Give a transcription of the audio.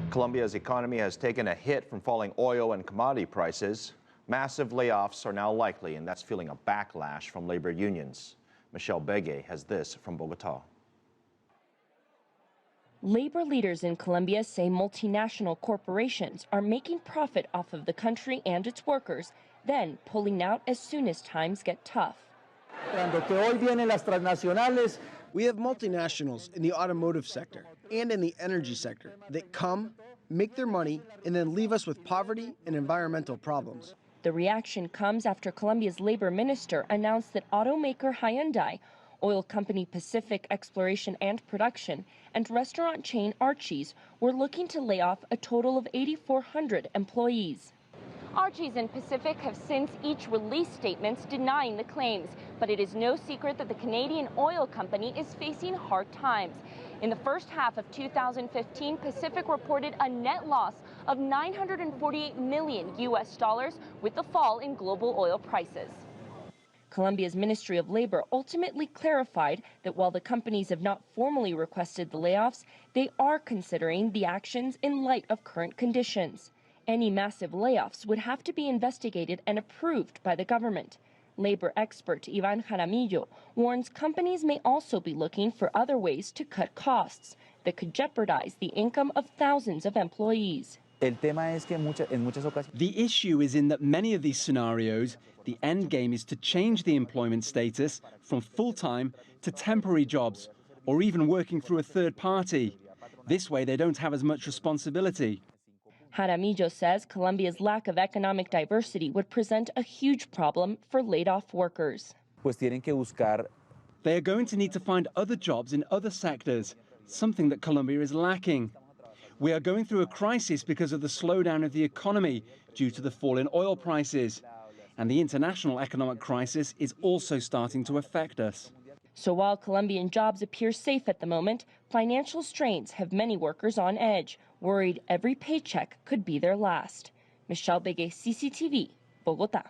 Colombia's economy has taken a hit from falling oil and commodity prices. Massive layoffs are now likely, and that's fueling a backlash from labor unions. Michelle Begue has this from Bogota. Labor leaders in Colombia say multinational corporations are making profit off of the country and its workers, then pulling out as soon as times get tough. We have multinationals in the automotive sector and in the energy sector that come, make their money, and then leave us with poverty and environmental problems. The reaction comes after Colombia's labor minister announced that automaker Hyundai, oil company Pacific Exploration and Production, and restaurant chain Archie's were looking to lay off a total of 8,400 employees. Archie's and Pacific have since each released statements denying the claims, but it is no secret that the Canadian oil company is facing hard times. In the first half of 2015, Pacific reported a net loss of $948 million with the fall in global oil prices. Colombia's Ministry of Labor ultimately clarified that while the companies have not formally requested the layoffs, they are considering the actions in light of current conditions. Any massive layoffs would have to be investigated and approved by the government. Labor expert Iván Jaramillo warns companies may also be looking for other ways to cut costs that could jeopardize the income of thousands of employees. The issue is in that many of these scenarios, the end game is to change the employment status from full-time to temporary jobs, or even working through a third party. This way they don't have as much responsibility. Jaramillo says Colombia's lack of economic diversity would present a huge problem for laid-off workers. They are going to need to find other jobs in other sectors, something that Colombia is lacking. We are going through a crisis because of the slowdown of the economy due to the fall in oil prices. And the international economic crisis is also starting to affect us. So while Colombian jobs appear safe at the moment, financial strains have many workers on edge, worried every paycheck could be their last. Michelle Begue, CCTV, Bogota.